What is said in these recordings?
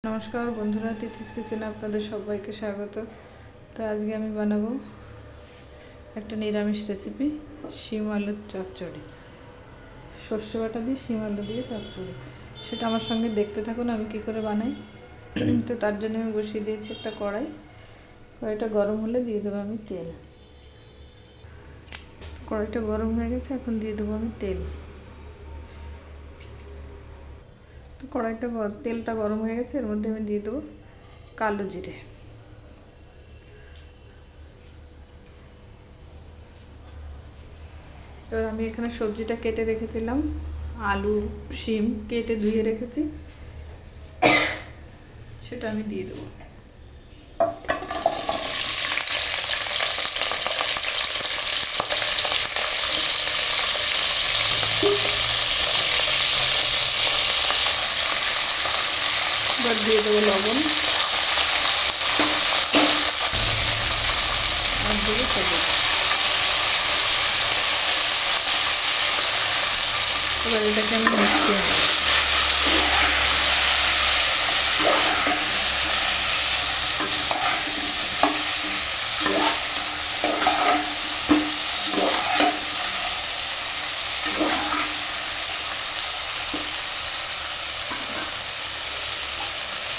নমস্কার বন্ধুরা, তিথিস কিচেনে আপনাদের সবাইকে স্বাগত। তো আজকে আমি বানাবো একটা নিরামিষ রেসিপি, শিম আলুর চচ্চড়ি। সর্ষে বাটা দিয়ে শিম আলু দিয়ে চচ্চড়ি, সেটা আমার সঙ্গে দেখতে থাকুন আমি কি করে বানাই। তো তার জন্য আমি বসিয়ে দিয়েছি একটা কড়াইটা গরম হলে দিয়ে দেবো আমি তেল। কড়াইটা গরম হয়ে গেছে, এখন দিয়ে দেবো আমি তেল। তো তেলটা গরম হয়ে গেছে, এর মধ্যে আমি দিয়ে দেবো কালো জিরে। এবার আমি এখানে সবজিটা কেটে রেখেছিলাম, আলু শিম কেটে ধুয়ে রেখেছি, সেটা আমি দিয়ে দেবো। এবার দিয়ে দেবো লবণ আর দেবো হলুদ। এবার এটাকে আমি মিশিয়ে নেব।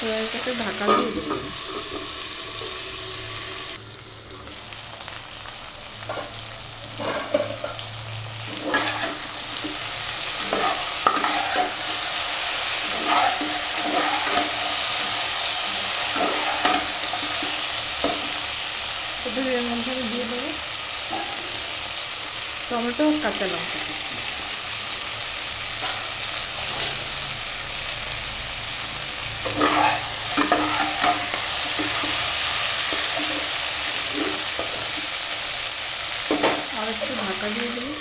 এবার এটাকে ঢাকা দিয়ে দেবো। এর মধ্যে আমি দিয়ে দেবো টমেটো ও কাঁচা লঙ্কা। আর একটু ঢাকা দিয়ে দেবো।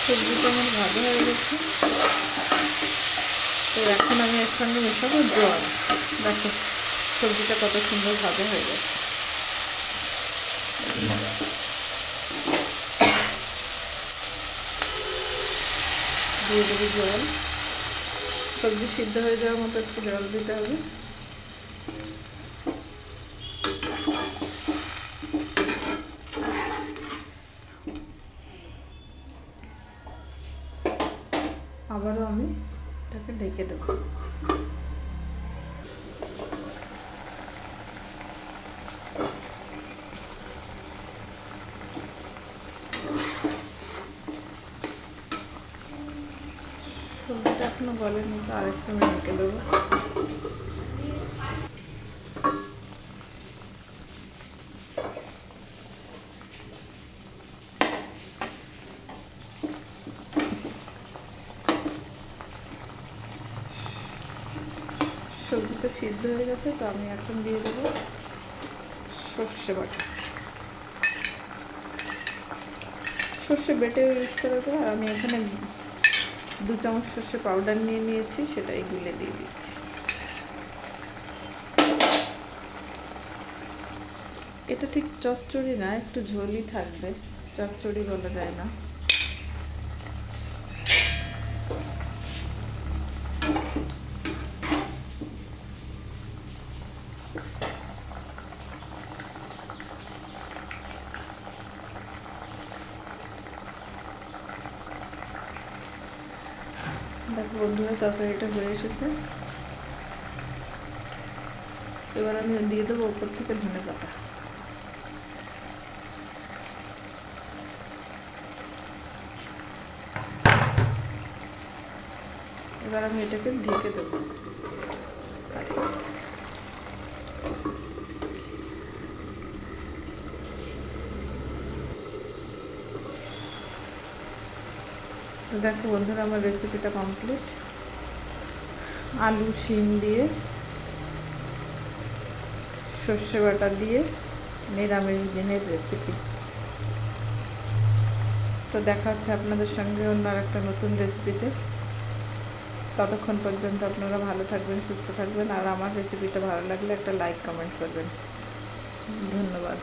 সবজিটা আমার ভাজা হয়ে গেছে, তো এখন আমি এর সঙ্গে মেশাবো জল। দেখো সবজিটা কত সুন্দর ভাজা হয়ে গেছে। দিয়ে দেবো জল। সবজি সিদ্ধ হয়ে যাওয়ার মতো একটু জল দিতে হবে। আবারও আমি এটাকে ঢেকে দেবো। সবজিটা এখনো গলেনি, তো আরেকটু আমি ঢেকে দেবো। সবজিটা সিদ্ধ হয়ে গেছে, তো আমি এখন দিয়ে দেবো সর্ষে বাটা। সর্ষে বেটে ইউজ করা যায়, আর আমি এখানে 2 চামচ সর্ষে পাউডার নিয়ে নিয়েছি, সেটাই গুলে দিয়ে দিচ্ছি। এটা ঠিক চচ্চড়ি না, একটু ঝোলই থাকবে, চচ্চড়ি বলা যায় না। দেখো বন্ধুরা, তরকারিটা হয়ে এসেছে। এবার আমি দিয়ে দেবো উপর থেকে ধনেপাতা। এবার আমি এটাকে ঢেকে দেবো। তো দেখো বন্ধুরা, আমার রেসিপিটা কমপ্লিট। আলু শিম দিয়ে সর্ষে বাটা দিয়ে নিরামিষ দিনের রেসিপি। তো দেখা হচ্ছে আপনাদের সঙ্গে অন্য একটা নতুন রেসিপিতে। ততক্ষণ পর্যন্ত আপনারা ভালো থাকবেন, সুস্থ থাকবেন, আর আমার রেসিপিটা ভালো লাগলে একটা লাইক কমেন্ট করবেন। ধন্যবাদ।